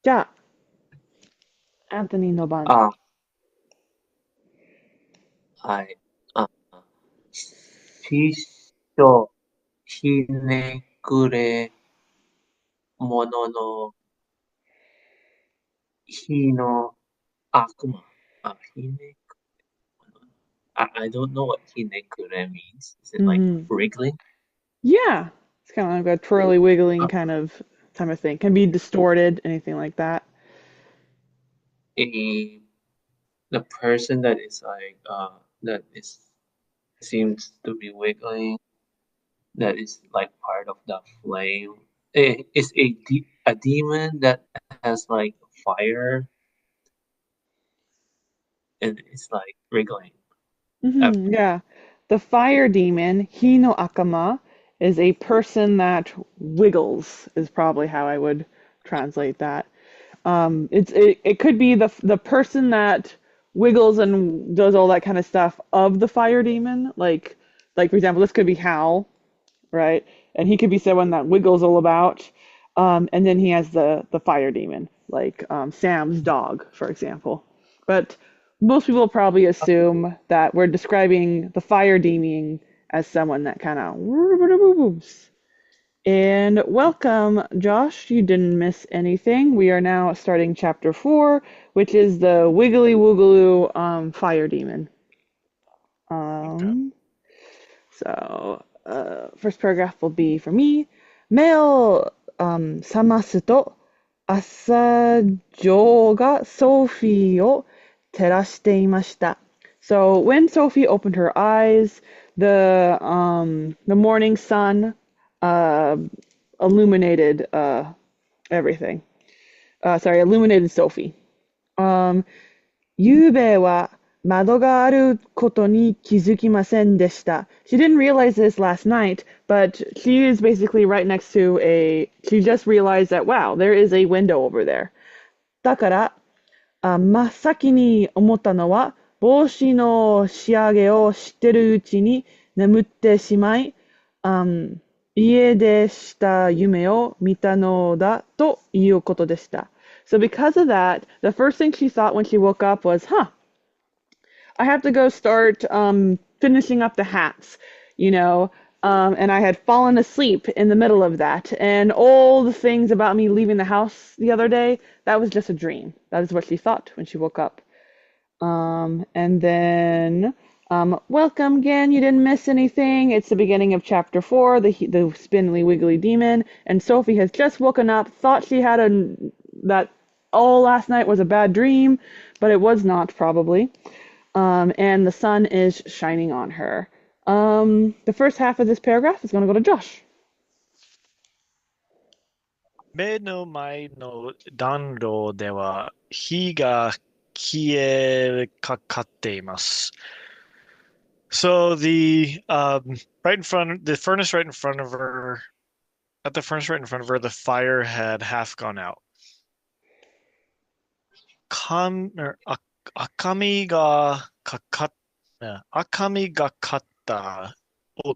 じゃあ、アントニーの番。あ、はい。あ、師匠、ひねくれ者の日の悪魔。ひねくれ者。I don't know what ひねくれ means. Is it like Hmm. wriggling? Yeah, it's kind of like a twirly wiggling Uh, kind of thing. Can be distorted, anything like that. a the person that is like that is seems to be wiggling, that is like part of the flame. It's a demon that has like fire and it's like wriggling. Uh, Yeah. The fire demon, Hino Akama, is a person that wiggles, is probably how I would translate that. It could be the person that wiggles and does all that kind of stuff of the fire demon. Like for example, this could be Howl, right? And he could be someone that wiggles all about. And then he has the fire demon, like Sam's dog, for example. But most people probably assume that we're describing the fire demon as someone that kind of moves. And welcome, Josh. You didn't miss anything. We are now starting chapter 4, which is the Wiggly Woogaloo fire demon. okay. Um, First paragraph will be for me. 目を覚ますと朝女がソフィーを照らしていました. So when Sophie opened her eyes, the morning sun uh, illuminated everything. Sorry, illuminated Sophie. Um, 昨夜は窓があることに気づきませんでした. She didn't realize this last night, but she is basically right next to she just realized that, wow, there is a window over there. だから、真っ先に思ったのは、帽子の仕上げをしてるうちに眠ってしまい、あ家出した夢を見たのだということでした. So because of that, the first thing she thought when she woke up was, I have to go start finishing up the hats, you know. And I had fallen asleep in the middle of that. And all the things about me leaving the house the other day, that was just a dream. That is what she thought when she woke up. And then, welcome again. You didn't miss anything. It's the beginning of chapter 4, the spindly wiggly demon. And Sophie has just woken up, thought she had that all last night was a bad dream, but it was not, probably. And the sun is shining on her. The first half of this paragraph is going to go to Josh. 目の前の暖炉では火が消えかかっています。So right in front, the furnace right in front of her, at the furnace right in front of her, the fire had half gone out. 赤みがかった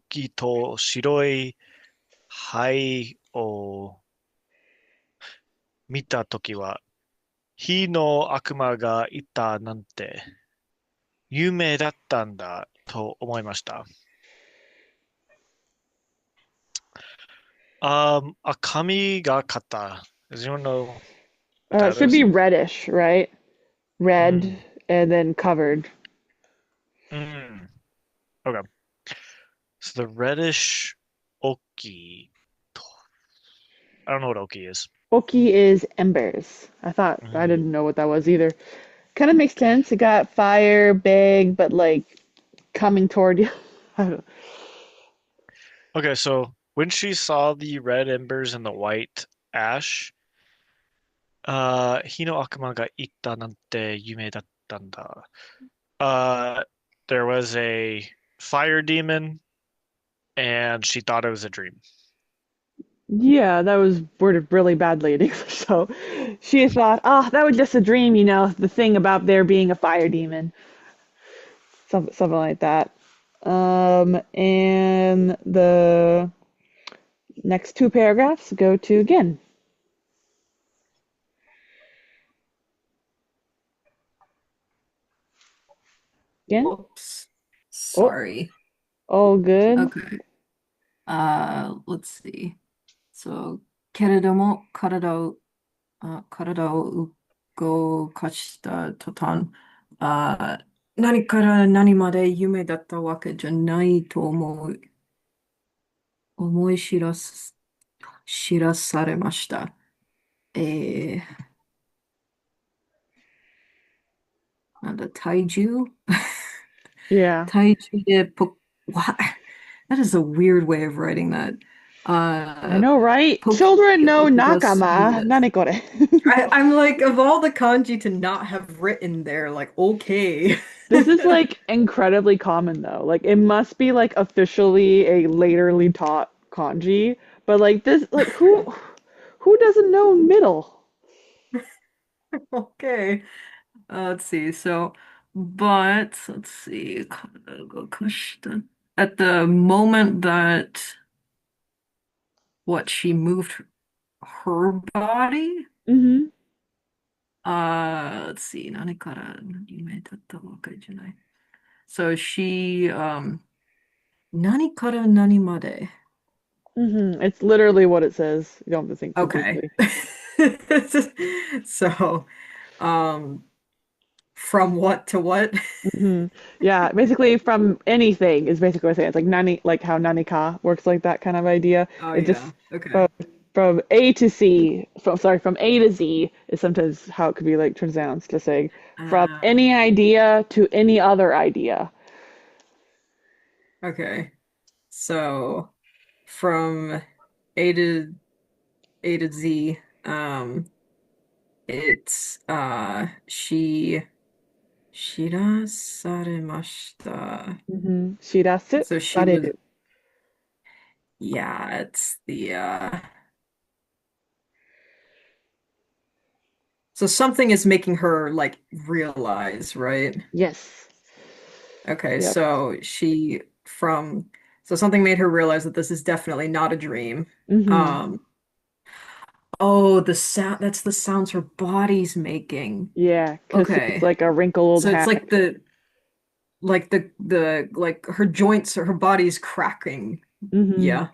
木と白い灰を見たときは、火の悪魔がいたなんて夢だったんだと思いました。赤みがかった。Does anyone know what It that should be is? reddish, right? Red Mm. and then covered. Mm. Okay. So the reddish oki. I don't know what oki is. Oki is embers. I Mm. didn't know what that was either. Kind of makes sense. It got fire, big, but like coming toward you. I don't know. Okay, so when she saw the red embers and the white ash, 火の悪魔が言ったなんて夢だったんだ。Uh, there was a fire demon, and she thought it was a dream. Yeah, that was worded really badly in English. So she thought, that was just a dream, the thing about there being a fire demon. Something like that. And the next two paragraphs go to Gin. Again? Oops. Oh, Sorry. all good. Okay. Let's see. So, けれども、体を動かした途端、何から何まで夢だったわけじゃないと思い知らされました。えなんだ、体重 Yeah. 体重でwhat? That is a weird way of writing that. I あ know, right? ポキ Children を know 出す nakama. 何これ? I'm like, of all the kanji to not have written there, like, okay. This is like incredibly common though. Like it must be like officially a laterly taught kanji, but like this like who doesn't know middle? Okay. Let's see. But let's see. At the moment that she moved her body? Hmm. Let's see. 何から何名だったわけじゃない。So she, 何から何まで? Hmm. It's literally what it says. You don't have to think too Okay. deeply. So, um, from what to what? Hmm. Yeah, basically from anything is basically what I'm saying. It's like nani, like how nanika works like that kind of idea. Oh It yeah. just Okay. from from A to C, from A to Z is sometimes how it could be like pronounced to say from Uh, any idea to any other idea. okay. So from A to Z, it's she 知らされました. Mm-hmm. Shirasu So she was, sareru. yeah, it's the so something is making her like realize, right? Yes. Okay, Yep. so something made her realize that this is definitely not a dream. Mm-hmm. Um, oh, the sound, that's the sounds her body's making. Yeah, because she's Okay. like a wrinkled So it's hag. like like her joints or her body's cracking. Mm-hmm. Yeah.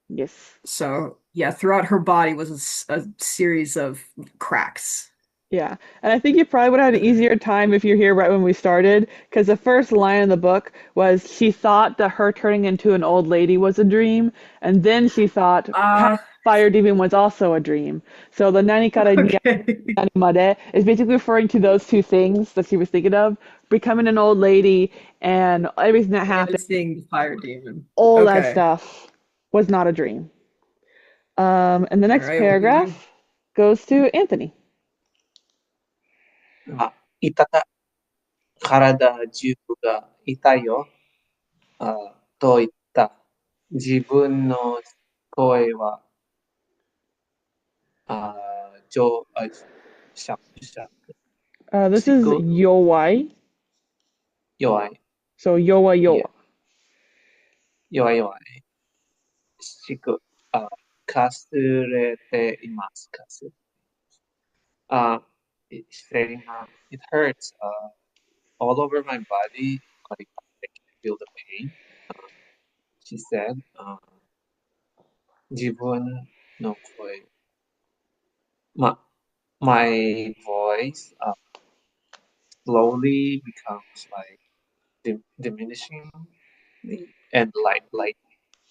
Yes. So yeah, throughout her body was a series of cracks. Yeah, and I think you probably would have had an Okay. easier time if you're here right when we started, because the first line in the book was she thought that her turning into an old lady was a dream, and then she thought Uh, fire demon was also a dream. So the nanikara ni okay. animare is basically referring to those two things that she was thinking of, becoming an old lady and everything that And happened, seeing the fire demon. all that Okay. stuff was not a dream. And the All next right, what we do? paragraph goes to Anthony. 痛た、体中が痛いよ、と言った。自分の声は、あちょ、しゃ、しゃ、This し is く、Yowai. 弱い。So Yowa いえ、Yowa. 弱い弱い。しく、かすれています。かすれ。It's saying, it hurts, all over my body. I can feel the pain. She said, 自分の声。My voice slowly becomes like diminishing and light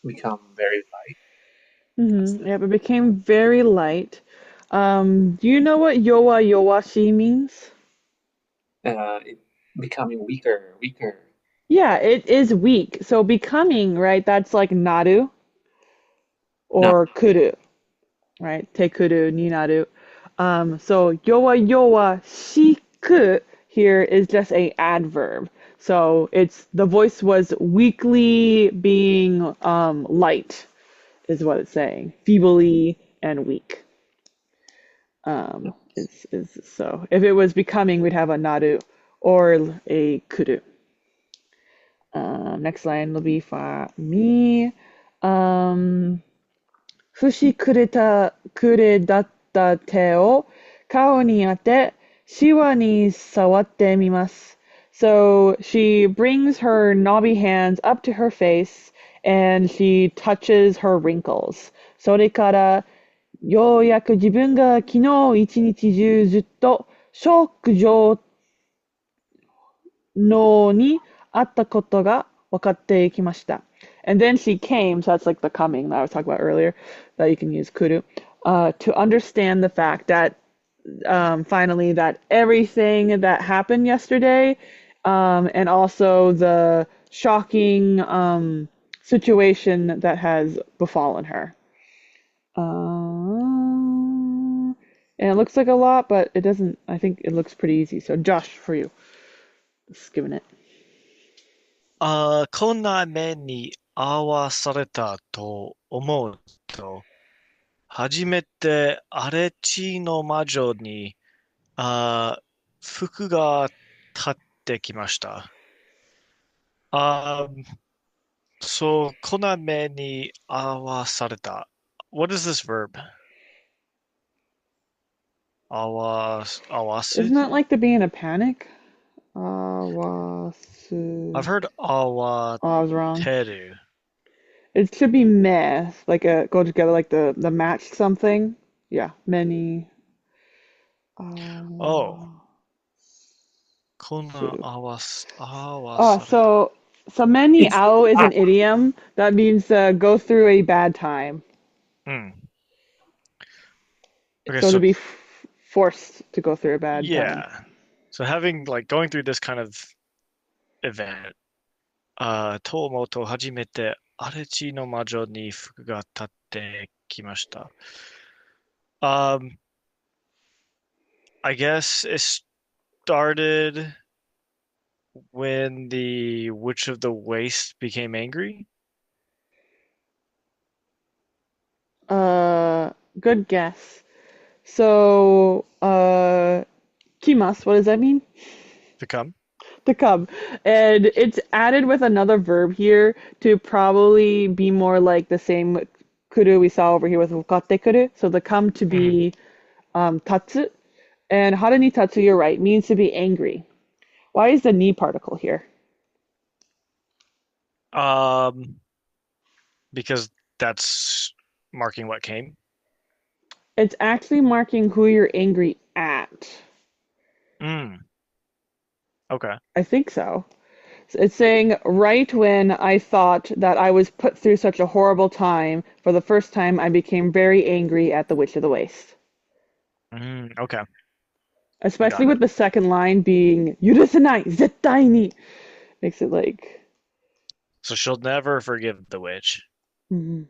become very light. Mm-hmm. Yep, it became very light. Do you know what Yowa Yowashi means? It becoming weaker. Yeah, it is weak. So becoming, right? That's like naru Not or kuru, right? Tekuru ni naru. So yowa yowa shiku here is just a adverb. So it's the voice was weakly being light, is what it's saying. Feebly and weak. Is so. If it was becoming, we'd have a naru or a kuru. Next line will be for me. Um, くれだった手を顔に当て、シワに触ってみます。So she brings her knobby hands up to her face and she touches her wrinkles. それからようやく自分が昨日一日中ずっとショック状のにあったことが分かってきました。And then she came, so that's like the coming that I was talking about earlier, that you can use kuru, to understand the fact that finally that everything that happened yesterday, and also the shocking situation that has befallen her. And it looks like a lot, but it doesn't. I think it looks pretty easy. So Josh, for you, just giving it. こんな目に遭わされたと思うと、初めて荒地の魔女に、服が立ってきました。そう、こんな目に遭わされた。What is this verb? 合わす? Isn't that like to be in a panic? Awasu. I've heard Oh, I was wrong. てる. It should be meh, like a go together, like the match something. Yeah, many. Oh, こんな Su. 合わさ Oh, れた. so many It's ao is an idiom that means go through a bad time. Hmm. Okay, So to so be forced to go through a bad time. yeah. So having like going through this kind of event, と思うと初めて荒地の魔女に服が立ってきました。I guess it started when the Witch of the Waste became angry. Good guess. So, kimas, what does that mean? Become. To come. And it's added with another verb here to probably be more like the same kuru we saw over here with wakatte kuru. So the come to be tatsu. And hara ni tatsu, you're right, means to be angry. Why is the ni particle here? Because that's marking what came. It's actually marking who you're angry at. Okay. I think so. It's saying, right when I thought that I was put through such a horrible time, for the first time I became very angry at the Witch of the Waste. Okay. Especially Got with it. the second line being, yurusanai, zettai ni. Makes it like, So she'll never forgive the witch. mhm.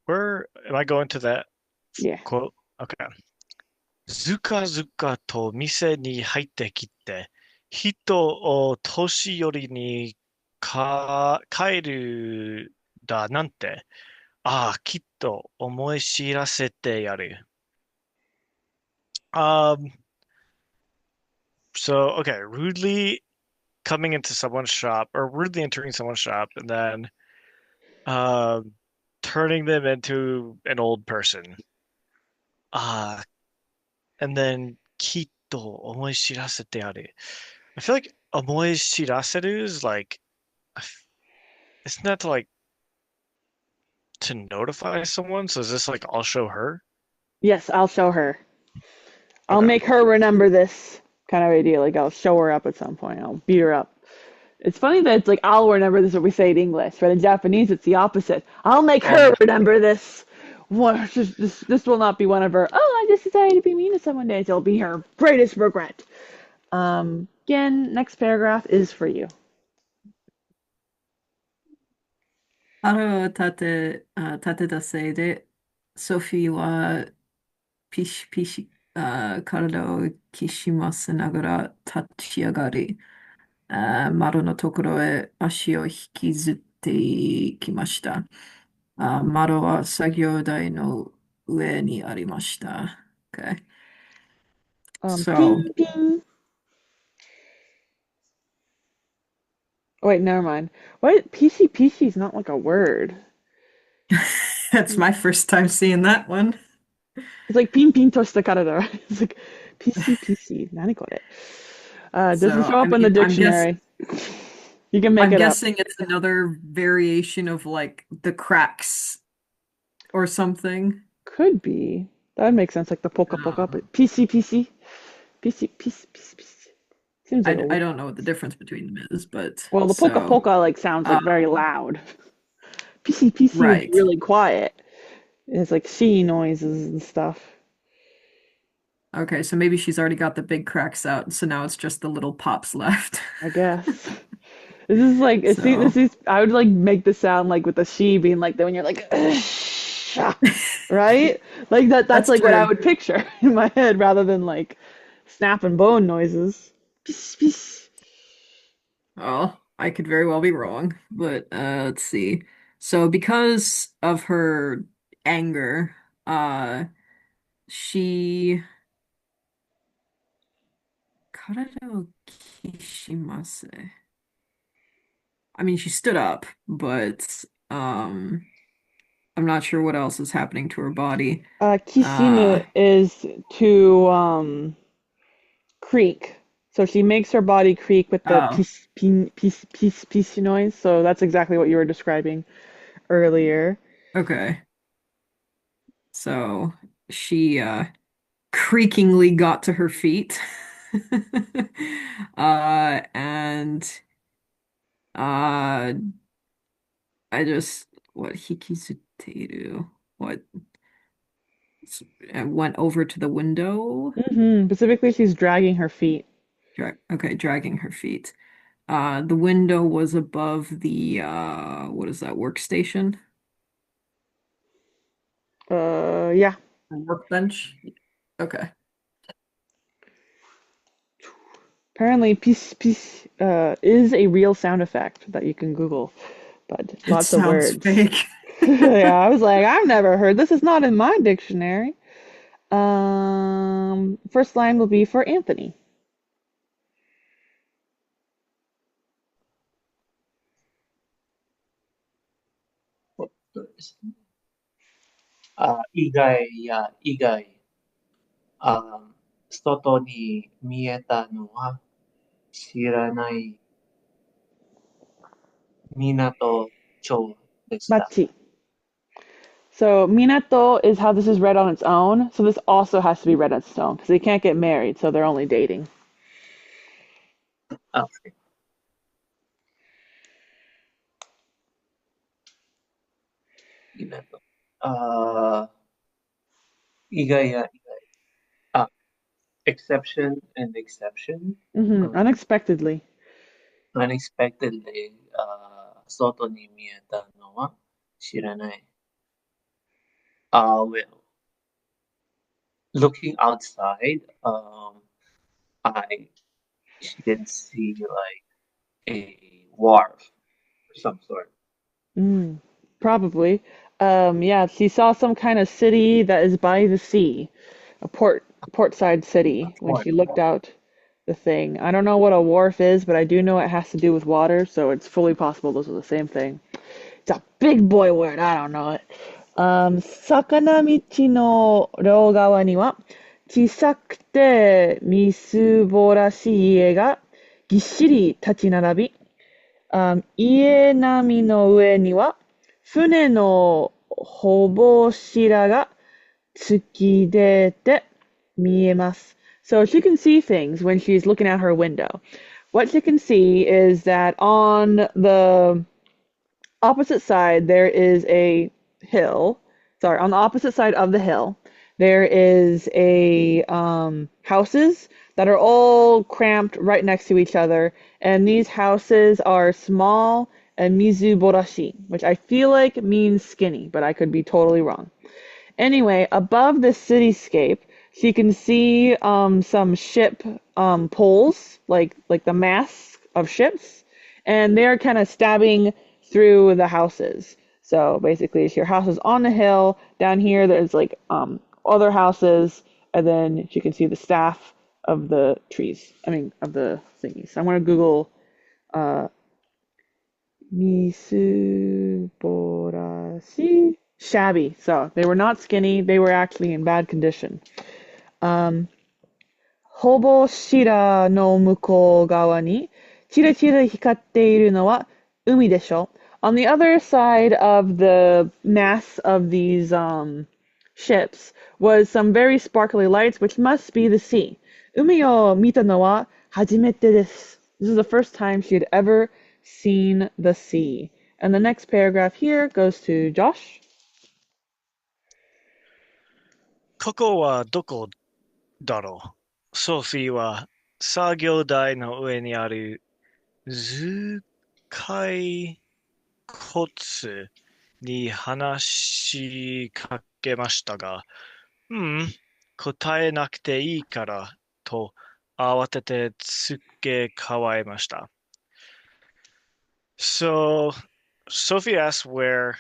Where am I going to that Yeah. quote? Okay. ずかずかと店に入ってきて、人を年寄りに帰るだなんて、きっと思い知らせてやる。So, okay, rudely coming into someone's shop, or rudely entering someone's shop, and then turning them into an old person. And then きっと思い知らせてやる. I feel like 思い知らせる is like, isn't that to like to notify someone? So is this like I'll show her? Yes, I'll show her. I'll Okay. make her remember this kind of idea. Like, I'll show her up at some point. I'll beat her up. It's funny that it's like, I'll remember this when we say it in English, but in Japanese, it's the opposite. I'll make her remember this. This will not be one of her, oh, I just decided to be mean to someone days. It'll be her greatest regret. Again, next paragraph is for you. 腹を立てたせいで、ソフィーはピシピシ、体をきしませながら立ち上がり、窓のところへ足を引きずっていきました。窓は作業台の上にありました。Okay. So, Ping, ping. Oh, wait, never mind. What? PC PC is not like a word. that's my first time seeing that one. It's like ping ping toshita karada. It's like PC PC. 何これ? Doesn't So show up in the I'm guess dictionary. You can make I'm it up. guessing it's another variation of like the cracks or something. Could be. That would make sense, like the polka polka, Um, but PC. Seems like I a don't know what the difference between them is, but well, the polka so polka like sounds like very um, loud. PC would be right. really quiet. It's like she noises and stuff. Okay, so maybe she's already got the big cracks out, so now it's just the little pops left. I guess. This is like So this is I would like make the sound like with the she being like that when you're like right? Like that's that's like what I true. would picture in my head rather than like snap and bone noises. Peace. Oh, I could very well be wrong, but let's see. So because of her anger, she 体を kishimasu. I mean, she stood up, but I'm not sure what else is happening to her body. Kisimu Uh is to creak. So she makes her body creak with the oh, peace noise. So that's exactly what you were describing earlier. okay. So she creakingly got to her feet. And uh I just what hikisuteru what I went over to the window. Specifically, she's dragging her feet. Okay, dragging her feet. The window was above the what is that, workstation? Yeah. Workbench? Okay. Apparently, peace is a real sound effect that you can Google, but It lots of sounds words. fake. Yeah, I was like, I've never heard this. Is not in my dictionary. First line will be for Anthony. そうですね。以外、あ、外に見えたのは知らない港町でした。Machi. So Minato is how this is read on its own. So this also has to be read on its own because they can't get married, so they're only dating. あ、港。あ、以外、あ、exception and exception. Unexpectedly. Unexpectedly, 外に見えたのは知らない。Well, looking outside, I she did see like a wharf of some sort. Probably. Yeah, she saw some kind of city that is by the sea, a portside city when Port. she looked out the thing. I don't know what a wharf is, but I do know it has to do with water, so it's fully possible those are the same thing. It's a big boy word. I don't know it. 魚道の両側には小さくてみすぼらしい家がぎっしり立ち並び、家並みの上には船のほぼ白が突き出て見えます。So she can see things when she's looking out her window. What she can see is that on the opposite side there is a hill. Sorry, on the opposite side of the hill, there is a houses that are all cramped right next to each other, and these houses are small and mizuborashi, which I feel like means skinny, but I could be totally wrong. Anyway, above the cityscape, she can see some ship poles, like the masts of ships, and they're kind of stabbing through the houses. So basically, your house is on the hill. Down here, there's like other houses, and then she can see the staff of the trees. I mean, of the thingies. So I'm gonna Google misuborashi shabby. So they were not skinny. They were actually in bad condition. ほぼ白の向こう側に、チラチラ光っているのは海でしょ。On the other side of the mass of these ships was some very sparkly lights, which must be the sea. 海を見たのは初めてです。This is the first time she had ever seen the sea. And the next paragraph here goes to Josh. ここはどこだろう。ソフィーは作業台の上にある頭蓋骨に話しかけましたが、答えなくていいからと慌てて付け加えました。So Sophie asks where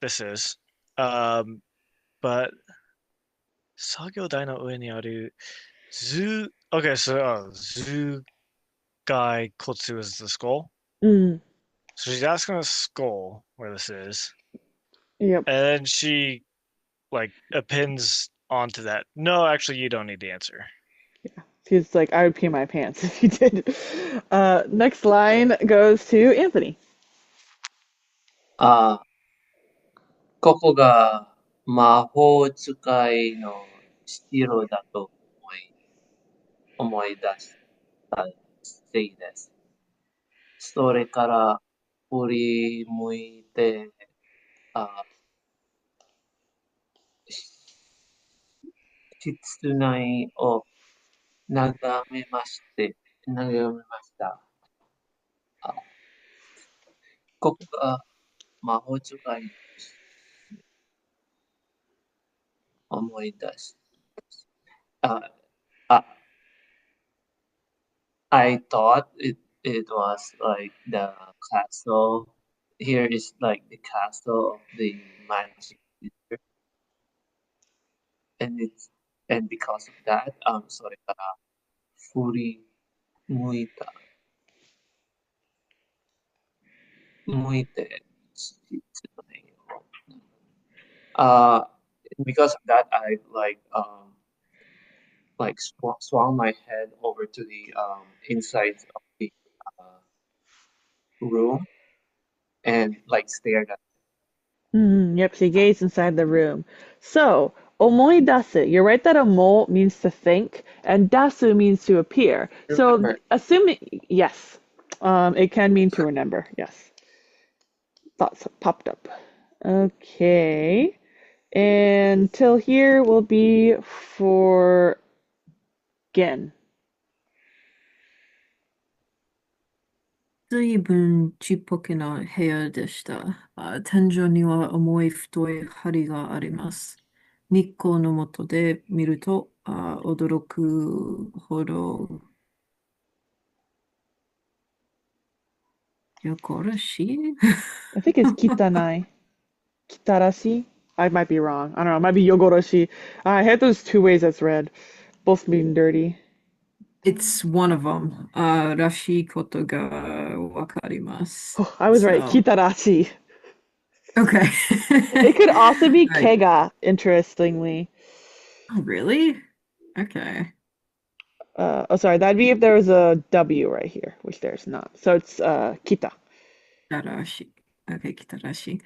this is, but 作業台の上にあるokay, so頭蓋骨 is the skull. Mm, So she's asking the skull where this is, yep. and then she like appends onto that. No, actually, you don't need the answer. He's like, I would pee my pants if he did. Next line goes to Anthony. ここが魔法使いの城だと思い出したせいです。それから振り向いて、室内を眺めました。ここが魔法使いの思い出し。I thought it was like the castle. Here is like the castle of the magic teacher. And because of that, それから振り向いて室内を。Because of that, I swung my head over to the inside of the room and like stared at Yep, she gazed inside the room. So, omoidasu. You're right that omo means to think, and dasu means to appear. So, Remember. assuming, yes, it can mean to remember, yes. Thoughts popped up. Okay. And till here will be for Gen. 随分ちっぽけな部屋でした。天井には重い太い針があります。日光の下で見ると、驚くほど汚らしい I think it's kitanai. Kitarashi? I might be wrong. I don't know. It might be yogoroshi. I had those two ways that's read. Both mean dirty. It's one of them. らしいことがわかります。Oh, I was right. So, Kitarashi. okay. It could also be Right. kega, interestingly. Oh, really? Okay. Sorry. That'd be if there was a W right here, which there's not. So it's kita. Kitarashi. Okay, kitarashi.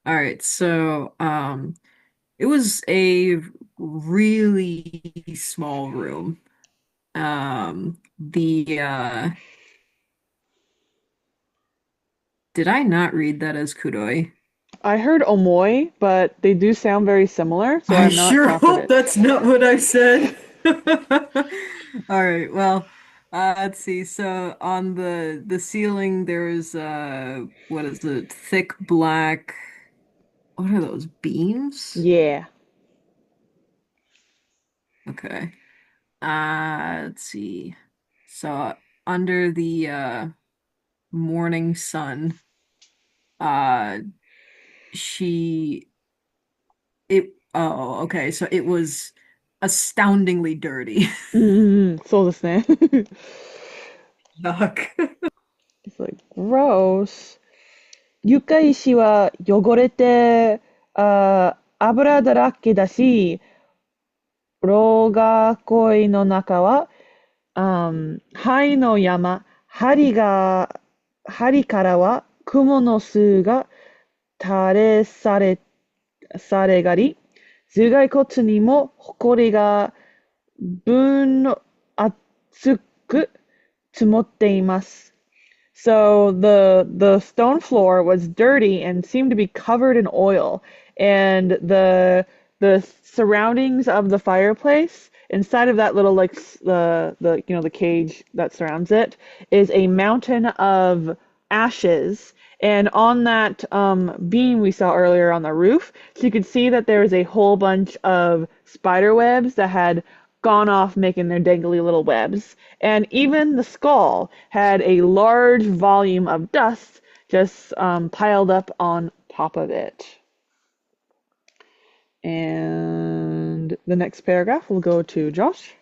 All right, so it was a really small room. Did I not read that as kuroi? I heard omoi, but they do sound very similar, so I I'm not sure hope confident. that's not what I said. All right, well, let's see. So on the ceiling, there's what is it? Thick black. What are those beams? Yeah. Okay. Let's see. So under the morning sun, okay, so it was astoundingly dirty. そうですね。Yuck. It's like, gross. 床石は汚れて、油だらけだし、廊下恋の中は灰の山、針からは雲の巣が垂れされがり、頭蓋骨にも埃が分厚く積もっています。So the stone floor was dirty and seemed to be covered in oil, and the surroundings of the fireplace inside of that little like the the cage that surrounds it is a mountain of ashes. And on that beam we saw earlier on the roof, so you could see that there was a whole bunch of spider webs that had gone off making their dangly little webs. And even the skull had a large volume of dust just piled up on top of it. And the next paragraph will go to Josh.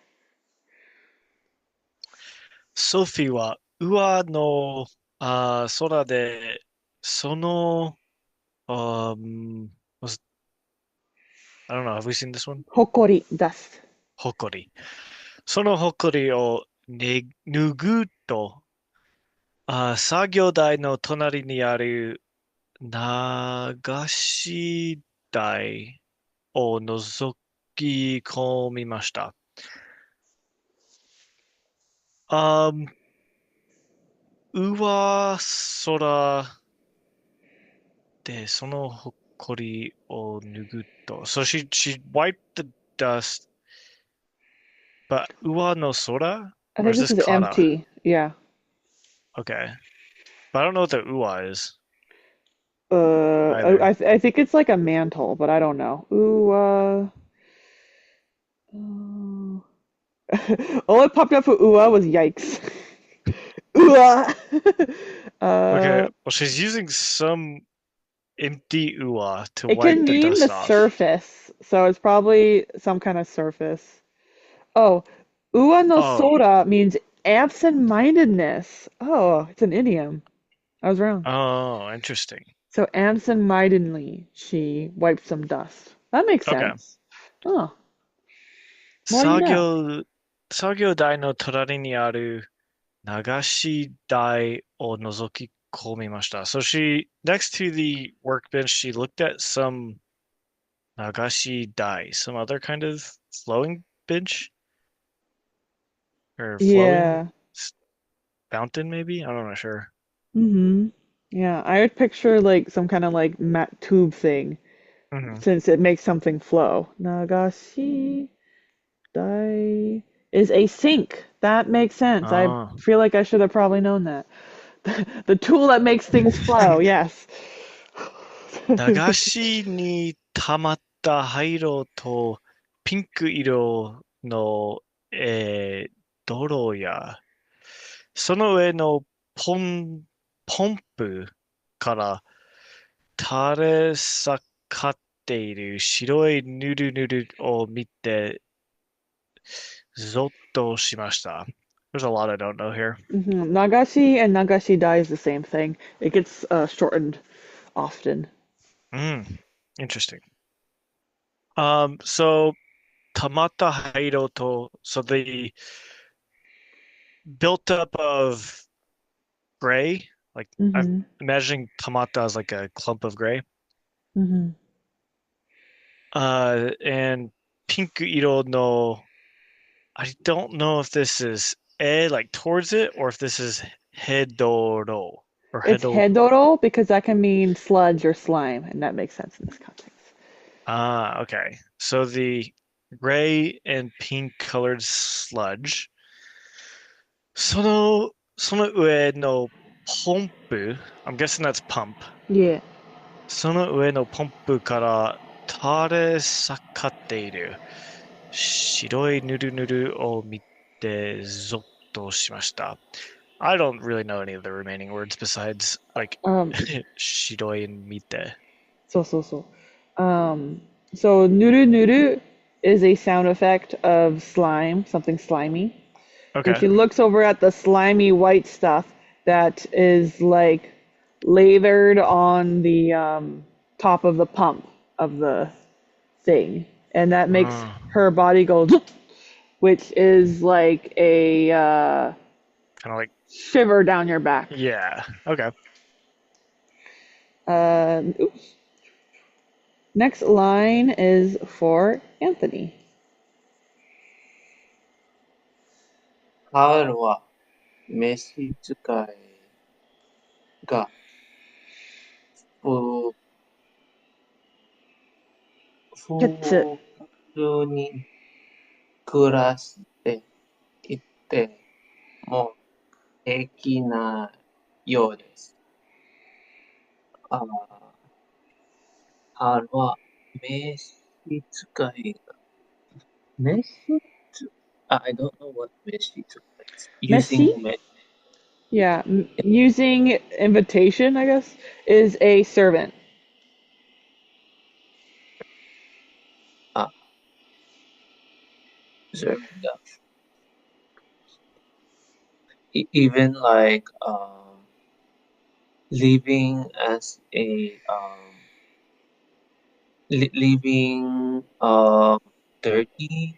ソフィーは上の空で、その、was- I don't know, have we seen this one? ほこり dust. ほこり。そのほこりを拭うと、作業台の隣にある流し台を覗き込みました。上空でそのほこりを拭うと。So she wiped the dust, but 上の空? I Or think is this this is kara? empty. Yeah. Okay. But I don't know what the uwa is. I think it's like a mantle, but I don't know. All that popped up for was yikes. Okay, well, she's using some empty uwa to It wipe can the mean dust the off. surface, so it's probably some kind of surface. Oh, ua no Oh. sora means absent-mindedness. Oh, it's an idiom. I was wrong. Oh, interesting. So absent-mindedly, she wiped some dust. That makes Okay. sense. Oh. 作業台の隣にある流し台を覗き込みました。So next to the workbench, she looked at some 流し台, some other kind of flowing bench? Or flowing fountain, maybe? I'm not sure. Mm-hmm. Yeah, I would picture like some kind of like mat tube thing, since it makes something flow. Nagashi dai is a sink. That makes sense. I feel like I should have probably known that. The tool that makes things flow, yes. 流しに溜まった灰色とピンク色の、泥や、その上のポンプから垂れ下がっている白いヌルヌルを見て、ゾッとしました。There's a lot I don't know here. Nagashi and Nagashi dai is the same thing. It gets shortened often. Interesting. So tamata hairo to, so the built up of gray, like I'm imagining tamata as like a clump of gray. And pink iro no, I don't know if this is like towards it or if this is hedoro. It's hedoro because that can mean sludge or slime, and that makes sense in this context. Okay. So the gray and pink colored sludge. その上のポンプ, I'm guessing that's pump. Yeah. その上のポンプから垂れ下がっている白いヌルヌルを見てゾッとしました。I don't really know any of the remaining words besides like 白い and 見て. So nuru nuru is a sound effect of slime, something slimy. Okay. And she looks over at the slimy white stuff that is like lathered on the top of the pump of the thing. And that makes her body go zoop, which is like a Kind of like, shiver down your back. yeah. Okay. Oops. Next line is for Anthony. ハウルは召使いがふ普通。普通に暮らしていても平気なようです。あハウルは召使いが召使 I don't know what 召使い is. Messi? Using Yeah, using invitation, I guess, is a servant. serving them. Even like living as a living dirty.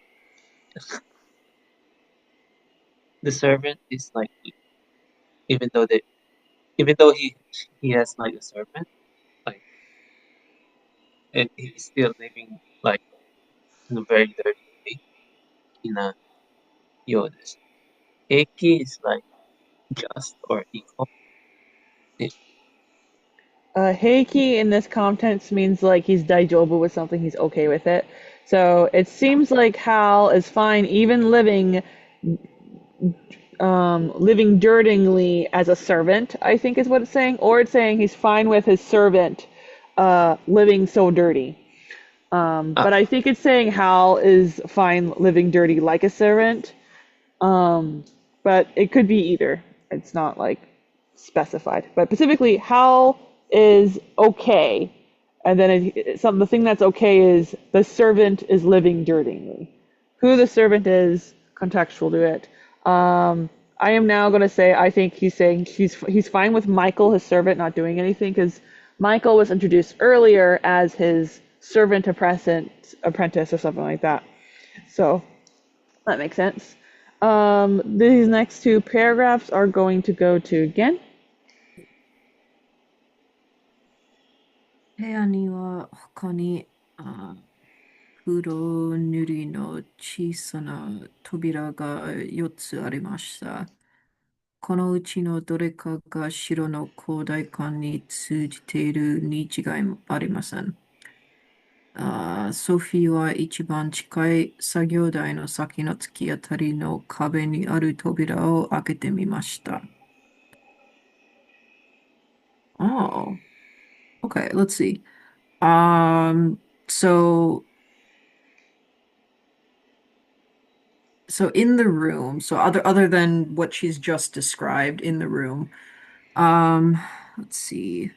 The servant is like even though they even though he has like a servant like and he's still living like in a very dirty way in a Yodas. Eki is like just or equal. Heiki in this context means like he's daijoubu with something, he's okay with it. So it seems like Hal is fine even living dirtingly as a servant, I think is what it's saying. Or it's saying he's fine with his servant living so dirty. Ah, But I think it's saying Hal is fine living dirty like a servant. But it could be either. It's not like specified. But specifically, Hal is okay. And then the thing that's okay is the servant is living dirtingly. Who the servant is, contextual to it. I am now going to say I think he's saying he's fine with Michael, his servant, not doing anything because Michael was introduced earlier as his servant apprentice or something like that. So that makes sense. These next two paragraphs are going to go to Gen. 部屋には他に黒塗りの小さな扉が4つありました。このうちのどれかが城の広大館に通じているに違いもありません。ソフィーは一番近い作業台の先の突き当たりの壁にある扉を開けてみました。Oh, okay, let's see. So in the room, so other than what she's just described in the room, let's see.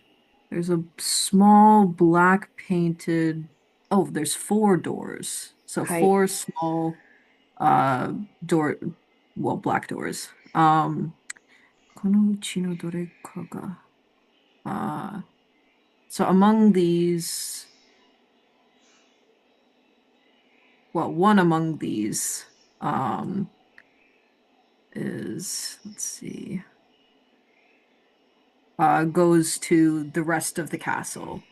There's a small black painted. Oh, there's 4 doors. So はい。 4 small door, well, black doors. このうちのどれかが so among these, well, one among these is, let's see, goes to the rest of the castle,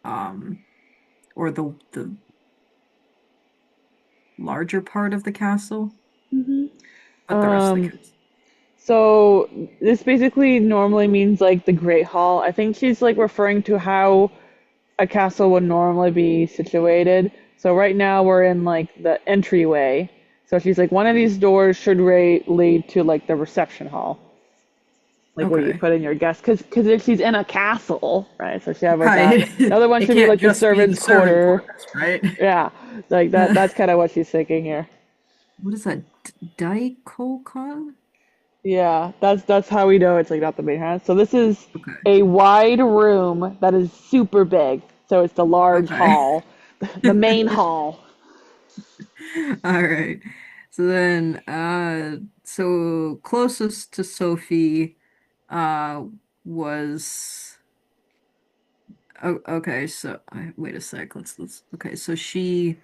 or the larger part of the castle, but the rest of the castle. So this basically normally means like the Great Hall. I think she's like referring to how a castle would normally be situated. So right now we're in like the entryway. So she's like one of these doors should lead to like the reception hall, like where you Okay. put in your guests. Because if she's in a castle, right? So she have like Right. that. The other one It should be can't like the just be the servants' servant quarter. quarters, right? Yeah, like that. That's kind of what she's thinking here. What is that? Daikokan? Yeah, that's how we know it's like not the main house. So this is Okay. a wide room that is super big. So it's the large Okay. hall, the main hall. All right. So then, so closest to Sophie, was okay. So wait a sec. Let's okay. So she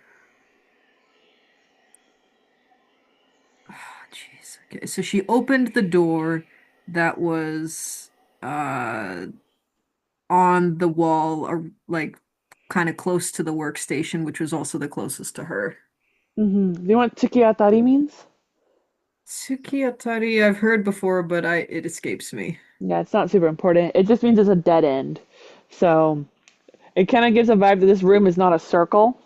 Okay, so she opened the door that was on the wall, or like kind of close to the workstation, which was also the closest to her. Do you know what tsukiatari means? Tsukiatari, I've heard before, but it escapes me. Yeah, it's not super important. It just means it's a dead end. So it kind of gives a vibe that this room is not a circle,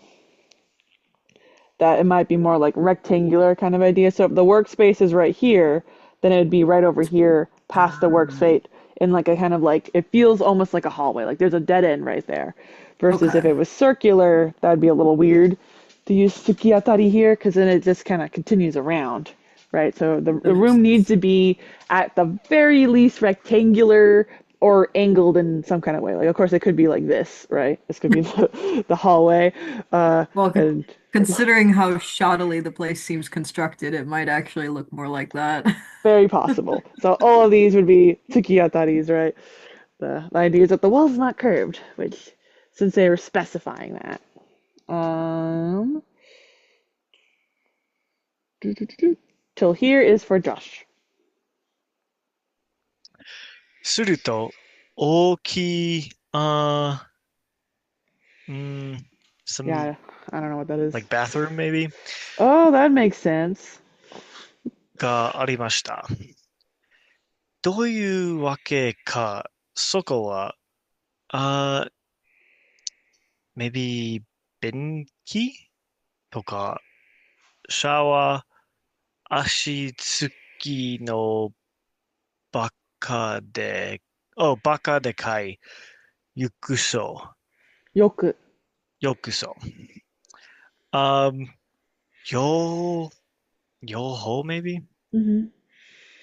that it might be more like rectangular kind of idea. So if the workspace is right here, then it would be right over here past the workspace in like a kind of like, it feels almost like a hallway. Like there's a dead end right there. Versus if Okay. it was circular, that'd be a little weird to use tsukiatari here because then it just kind of continues around, right? So That the makes room needs sense. to be at the very least rectangular or angled in some kind of way. Like, of course, it could be like this, right? This could be the hallway. Well, And considering how shoddily the place seems constructed, it might actually look more like that. very possible. So all of these would be tsukiataris, right? The idea is that the wall's not curved, which since they were specifying that. Um, till here is for Josh. すると、大きい、some Yeah, I don't know what that is. like bathroom maybe Oh, that makes sense. がありました。どういうわけか、そこは、maybe 便器とか、シャワー、足つきのバカで、バカでかい、浴槽、よく。浴槽。Um, 両、両方 maybe?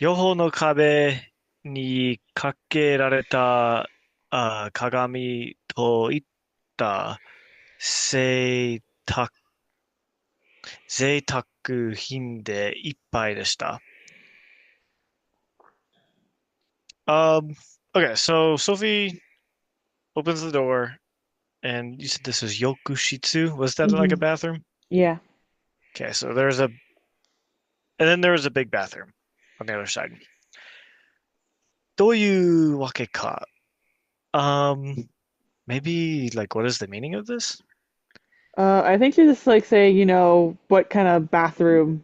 両方の壁にかけられた鏡といった沢贅沢品でいっぱいでした。Okay, so Sophie opens the door, and you said this was Yokushitsu. Was that like a bathroom? Yeah. Okay, so and then there was a big bathroom on the other side. どういうわけか? Maybe like what is the meaning of this? I think she's just like saying, what kind of bathroom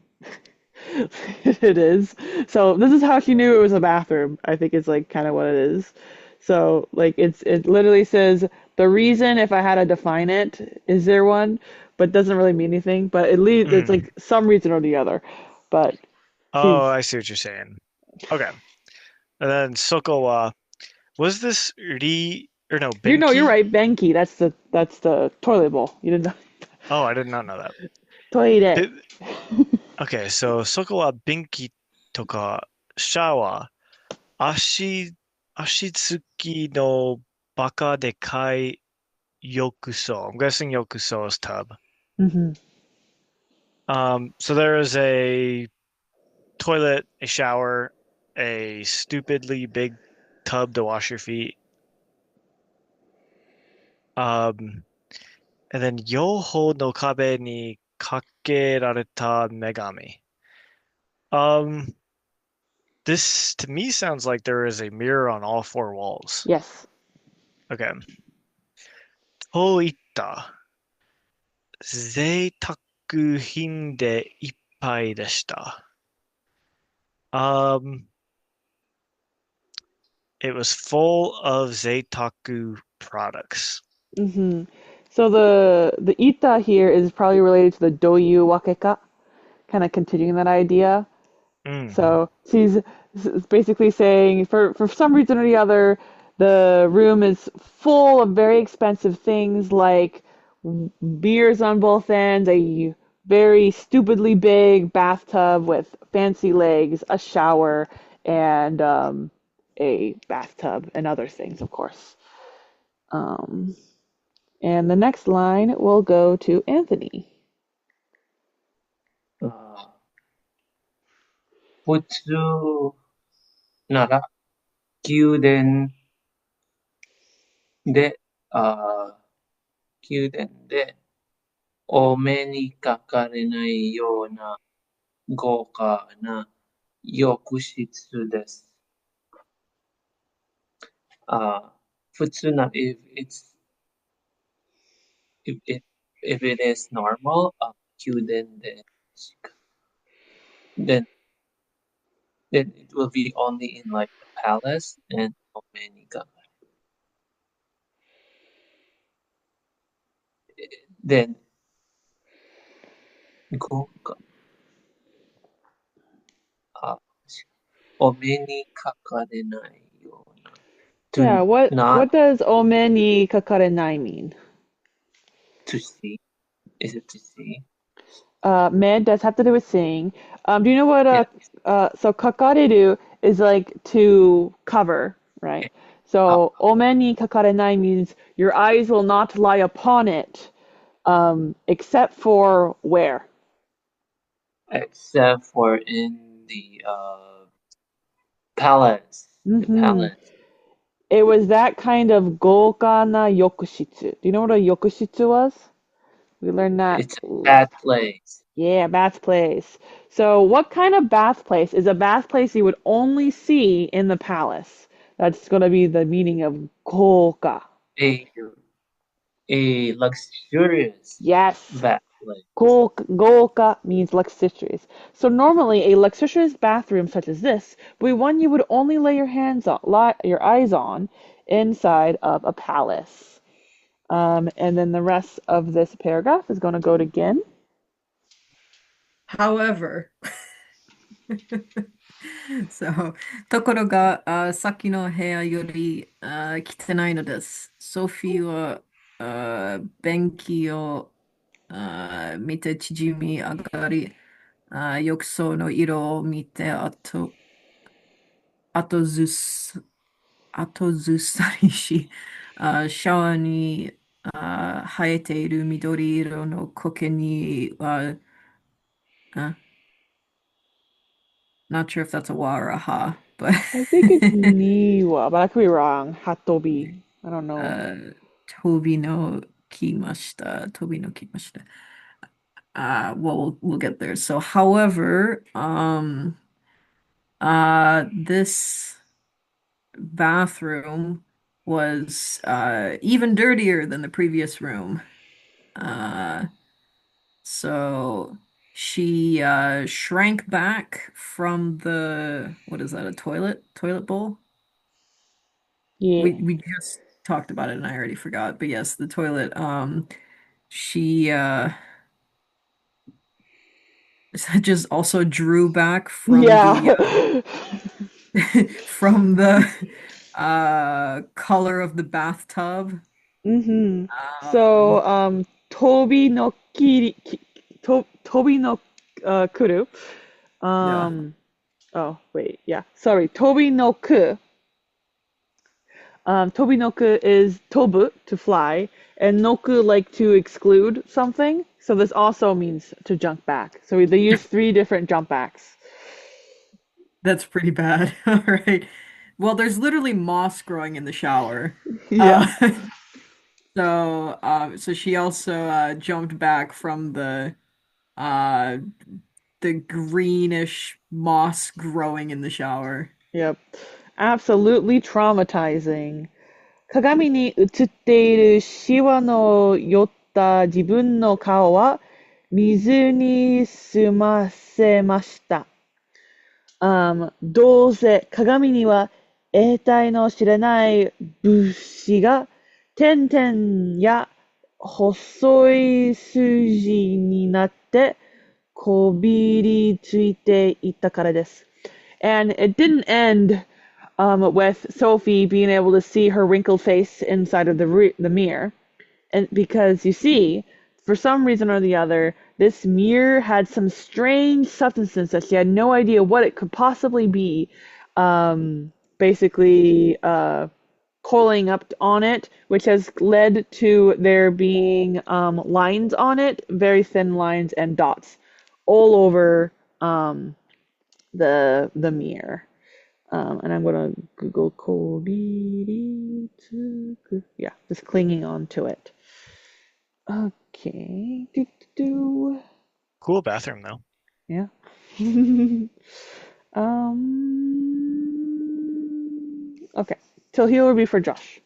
it is. So this is how she knew it was a bathroom. I think it's like kind of what it is. So like it literally says the reason if I had to define it, is there one? But doesn't really mean anything. But at least it's like some reason or the other. But Oh, I see what you're saying. Okay. And then Soko was this or no, you're Benki? right. Benki. That's the toilet bowl. You didn't know. Oh, I did not know that. Toilet. Okay, so Soko wa Benki とかシャワー、足つきのバカでかい浴槽. I'm guessing 浴槽 is tub. So there is a toilet, a shower, a stupidly big tub to wash your feet. And then Yoho no kabe ni kakerareta megami. This to me sounds like there is a mirror on all four walls. Yes. Okay. といった贅沢品でいっぱいでした。It was full of Zeitaku products. So the ita here is probably related to the doyu wakeka, kind of continuing that idea. So she's basically saying for some reason or the other, the room is full of very expensive things like beers on both ends, a very stupidly big bathtub with fancy legs, a shower, and a bathtub and other things, of course. And the next line will go to Anthony. 普通なら宮殿で、宮殿でお目にかかれないような豪華な浴室です。普通な if it if it is normal, 宮殿でしか then it will be only in like the palace and Domenica. Then go お目にかかれないような Yeah, to not what does omeni kakarenai mean? to see. Is it to see? Med does have to do with seeing. Do you know what Yeah. so kakareru is like to cover, right? So omeni kakarenai means your eyes will not lie upon it, except for where? Except for in the palace. The palace. It was that kind of gokana yokushitsu. Do you know what a yokushitsu was? We learned that. It's a bad place. Yeah, bath place. So what kind of bath place is a bath place you would only see in the palace? That's going to be the meaning of goka. A luxurious Yes. bad place. Goka means luxurious. So normally a luxurious bathroom such as this would be one you would only lay your eyes on inside of a palace. And then the rest of this paragraph is going to go to Gin. However, そう。ところが、さっきの部屋より汚いのです。ソフィーは便器を見て縮み上がり、浴槽の色を見て後ずさりし、シャワーに生えている緑色の苔には、not sure if that's a wa or a ha, but I think it's Niwa, but I could be wrong. Hatobi. I don't know. 飛びの来ました。飛びの来ました。Well, we'll get there. So, however, this bathroom was even dirtier than the previous room. So she shrank back from the what is that, a toilet bowl? Yeah. We just talked about it and I already forgot, but yes, the toilet. She just also drew back from Yeah. from the color of the bathtub. So, Tobi no Tobi no kuru. Yeah. Oh, wait. Yeah. Sorry. Tobi no ku. Tobi no ku is tobu, to fly, and noku, like to exclude something. So this also means to jump back. So they use 3 different jump backs. That's pretty bad. All right. Well, there's literally moss growing in the shower. Yeah. So she also jumped back from uh the greenish moss growing in the shower. Yep. Absolutely traumatizing. 鏡に映っているシワの寄った自分の顔は水に澄ませました。どうせ鏡には得体の知れない物子が点々や細い筋になってこびりついていったからです。And it didn't end with Sophie being able to see her wrinkled face inside of the mirror. And because you see, for some reason or the other, this mirror had some strange substances that she had no idea what it could possibly be, basically coiling up on it, which has led to there being lines on it, very thin lines and dots all over the mirror. And I'm gonna Google Kobiri Tsuku. Yeah, just clinging on to it. Okay. Cool bathroom though. Yeah. Okay. Till here will be for Josh.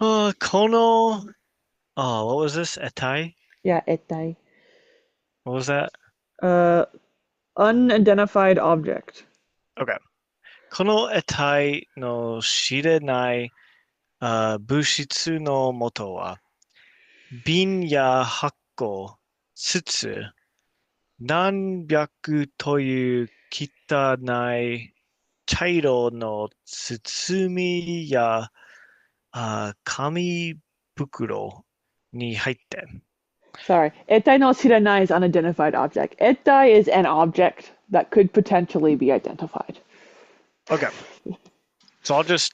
Kono. Oh, what was this? Etai? Yeah, etai. What was that? Unidentified object. Okay. この得体の知れない物質の元は、瓶や箱、筒、何百という汚い茶色の包みや紙袋に入って。Sorry. Etai no shiranai is unidentified object. Etai is an object that could potentially be identified. Okay. So I'll just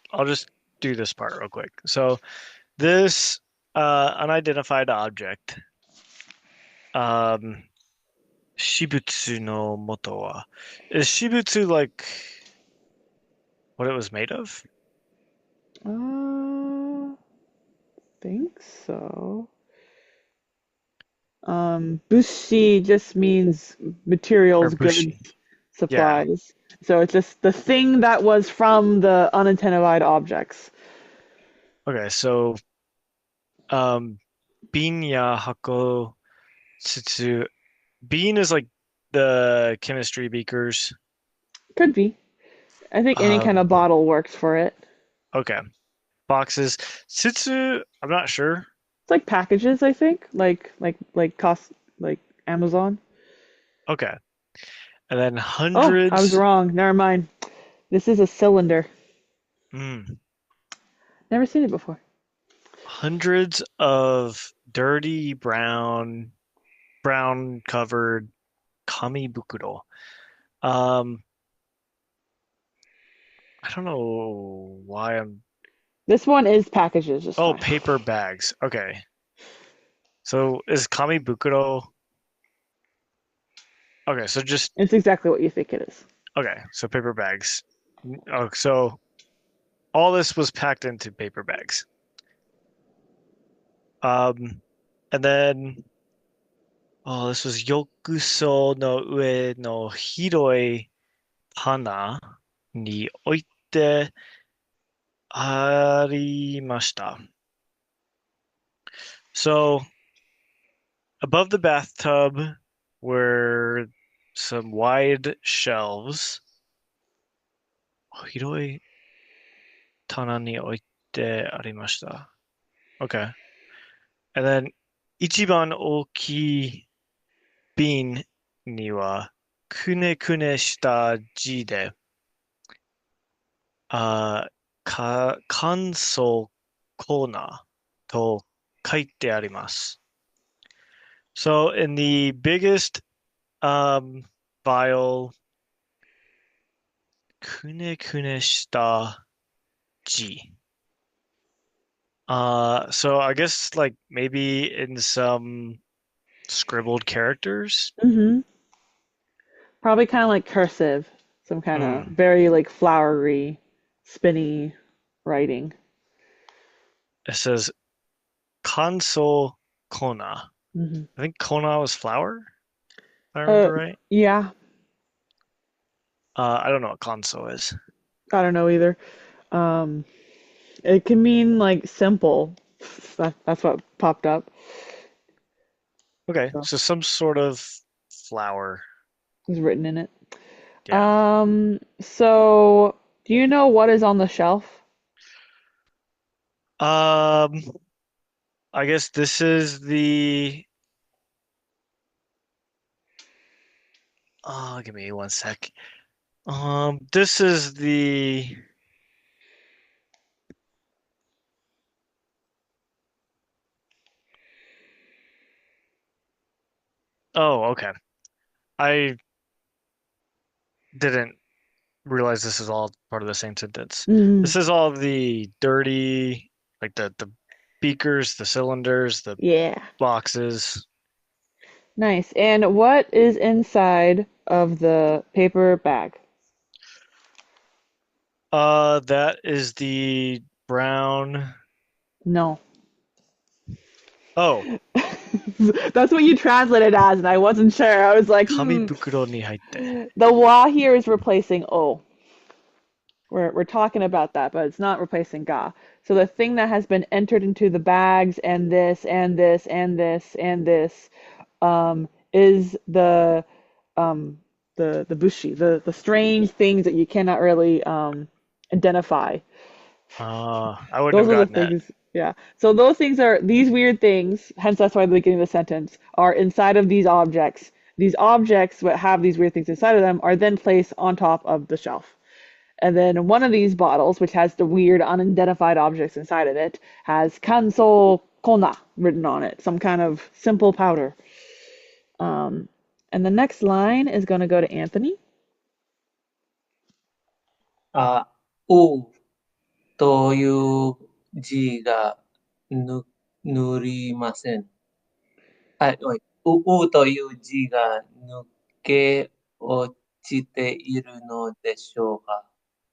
do this part real quick. So this unidentified object, shibutsu no moto wa. Is shibutsu like what it was made of? Think so. Bushi just means Or materials, bushi? goods, Yeah. supplies. So it's just the thing that was from the unidentified objects. Okay, so bin ya hako tsutsu. Bean is like the chemistry beakers. Could be. I think any kind Um, of bottle works for it. okay. Boxes. Tsutsu, I'm not sure. It's like packages, I think, like Amazon. Okay. And then Oh, I was hundreds. wrong. Never mind. This is a cylinder. Mm, Never seen it before. hundreds of dirty brown covered kamibukuro. Um, I don't know why I'm. This one is packages this Oh, time. paper bags. Okay. So is kamibukuro? Okay, so just It's exactly what you think it is. okay. So paper bags. Oh, so all this was packed into paper bags. And then oh, this was yokuso no ue no hiroi hana ni oite arimashita. So above the bathtub were some wide shelves. Hiroi tana ni oite arimashita. Okay. And then 一番大きい瓶にはくねくねした字で、乾燥コーナーと書いてあります。So in the biggest vial, くねくねした字. So I guess like maybe in some scribbled characters. Mm-hmm. Probably kind of like cursive, some kind of very like flowery, spinny writing. It says console kona. Mm-hmm. I think kona was flour, if I remember right. Yeah, I don't know what console is. I don't know either. It can mean like simple. That's what popped up. Okay, So so some sort of flour. it's written in it. Yeah. So do you know what is on the shelf? I guess this is the. Oh, give me one sec. This is the. Oh, okay. I didn't realize this is all part of the same sentence. Mm, This is all the dirty, like the beakers, the cylinders, the yeah. boxes. Nice. And what is inside of the paper bag? That is the brown. No. Oh, That's what you translated as, and I wasn't sure. I was like, 紙袋に入って。 The wa here is replacing o. We're talking about that, but it's not replacing ga. So the thing that has been entered into the bags and this and this and this and this is the bushi, the strange things that you cannot really identify. I wouldn't Those have are the gotten that. things, yeah. So those things are these weird things, hence that's why the beginning of the sentence are inside of these objects. These objects that have these weird things inside of them are then placed on top of the shelf. And then one of these bottles, which has the weird unidentified objects inside of it, has kanso kona written on it, some kind of simple powder. And the next line is going to go to Anthony. うという字が塗りません。うという字が抜け落ちているのでしょうか。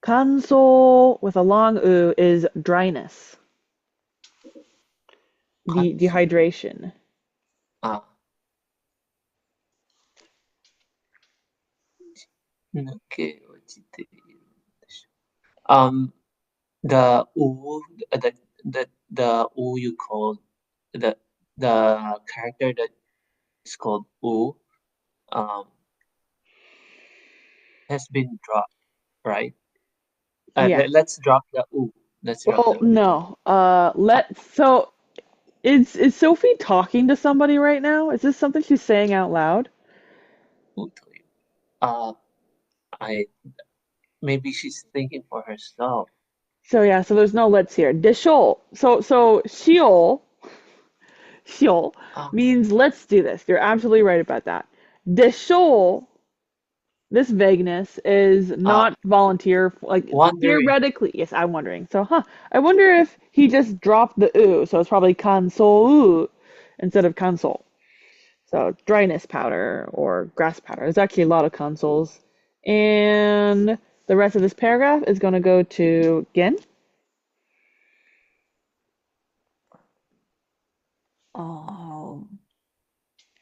Kanso with a long u is dryness, dehydration. 抜け落ちているでしょう。The U you called the character that is called U has been dropped, right? Yeah. Let's drop the U. Well, no. So is Sophie talking to somebody right now? Is this something she's saying out loud? Maybe she's thinking for herself. So yeah, so there's no let's here. Deshol. So shiol means let's do this. You're absolutely right about that. Deshol, this vagueness is not volunteer, like wondering. theoretically. Yes, I'm wondering. So I wonder if he just dropped the u, so it's probably kansou instead of kansol. So dryness powder or grass powder. There's actually a lot of consoles. And the rest of this paragraph is going to go to Gen.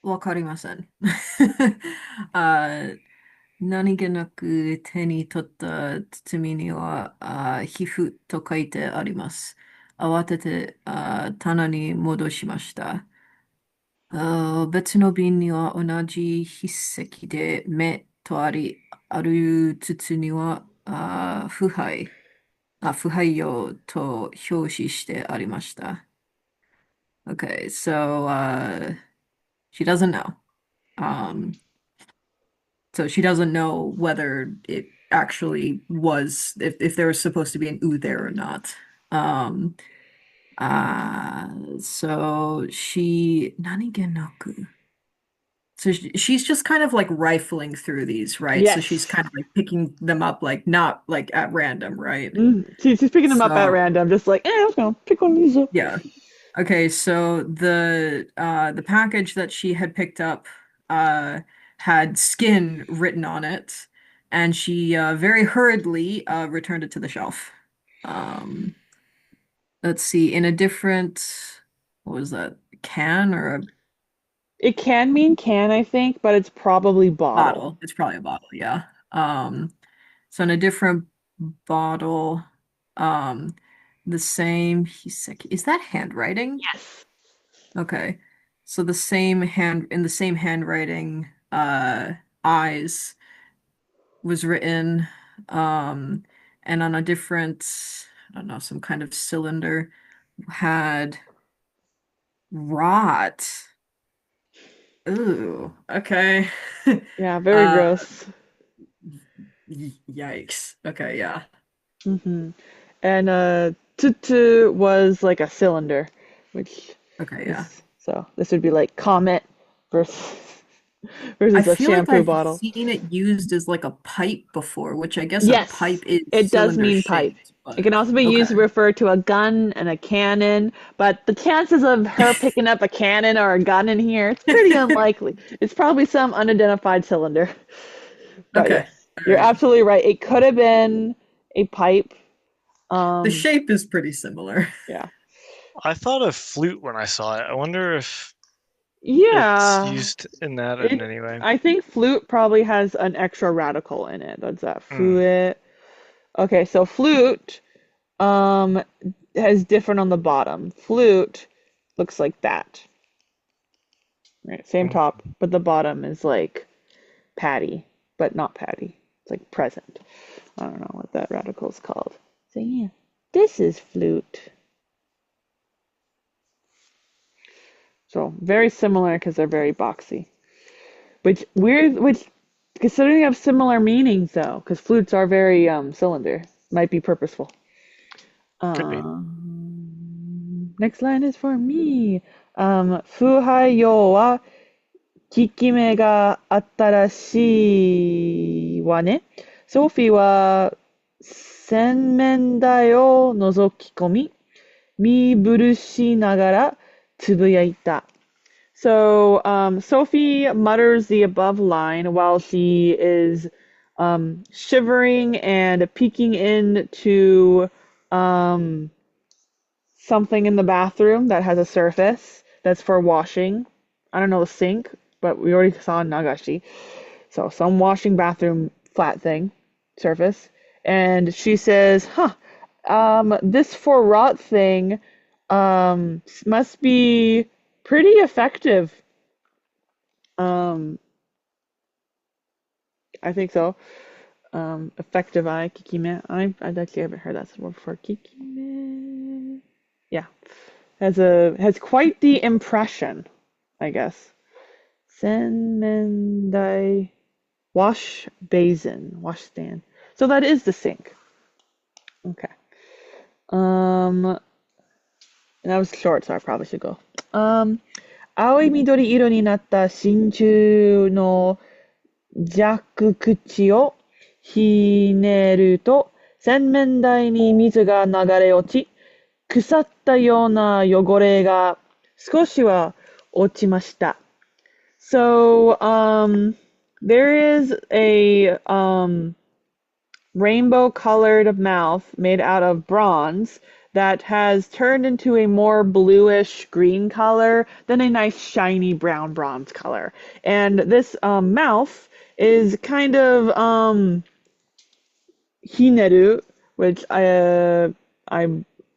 わかりません。何気なく手に取った包みには、皮膚と書いてあります。慌てて棚に戻しました。別の瓶には同じ筆跡で目とある筒には腐敗用と表示してありました。Okay, so she doesn't know. So she doesn't know whether it actually was, if there was supposed to be an U there or not. So so she's just kind of like rifling through these, right? Yes. So she's kind of like picking them up, like not like at random, right? She's picking them up at random, just like, I'm gonna pick one of these up. Yeah. Okay, so the package that she had picked up had skin written on it, and she very hurriedly returned it to the shelf. Let's see, in a different, what was that, can or a It can mean can, I think, but it's probably bottle. It's probably a bottle, yeah. So in a different bottle, the same, is that handwriting? Yes. Okay. So in the same handwriting, eyes was written, and on a different, I don't know, some kind of cylinder had rot. Ooh, okay. Yeah, very gross. Yikes. Okay, yeah. And tutu was like a cylinder, which so this would be like Comet versus a shampoo bottle. I've seen it used as like a pipe before, which I guess Yes, a pipe is it does mean pipe. It can also be used to refer to a gun and a cannon, but the chances of her picking up a cannon or a gun in here, it's pretty unlikely. It's probably some unidentified cylinder. But yes, you're absolutely right. It could have been a pipe. The shape is pretty similar. Yeah. I thought of flute when I saw it. I wonder if it's Yeah. used in that in any way. I think flute probably has an extra radical in it. That's that flute. Okay, so flute has different on the bottom. Flute looks like that. Right, same top, but the bottom is like patty, but not patty. It's like present. I don't know what that radical is called. So yeah, this is flute. So very similar because they're very boxy. Which considering they have similar meanings though, because flutes are very cylinder, might be purposeful. Could be. Next line is for me. 腐敗用は効き目が新しいわね。ソフィーは洗面台を覗き込み、見苦しながらつぶやいた。So Sophie mutters the above line while she is shivering and peeking into something in the bathroom that has a surface that's for washing. I don't know the sink, but we already saw Nagashi. So some washing bathroom flat thing, surface. And she says, this for rot thing must be pretty effective. I think so. Effective eye, kikime. I actually haven't heard that word before. Kikime. Yeah. Has quite the impression, I guess. Senmendai wash basin, washstand. So that is the sink. Okay. And that was short, so I probably should go. 青い緑色になった真珠の蛇口をひねると洗面台に水が流れ落ち、腐ったような汚れが少しは落ちました。So, there is a rainbow-colored mouth made out of bronze that has turned into a more bluish green color than a nice shiny brown bronze color. And this mouth is kind of hineru, which I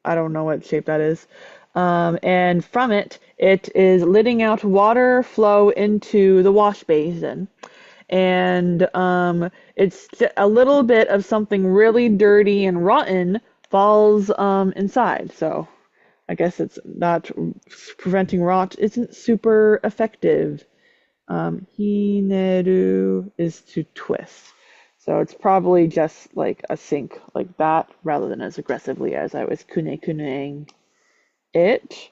don't know what shape that is. And from it is letting out water flow into the wash basin. And it's a little bit of something really dirty and rotten falls inside. So I guess it's not preventing rot isn't super effective. Hineru is to twist. So it's probably just like a sink like that rather than as aggressively as I was kune-kuneing it.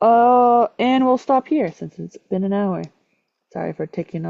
And we'll stop here since it's been an hour. Sorry for taking up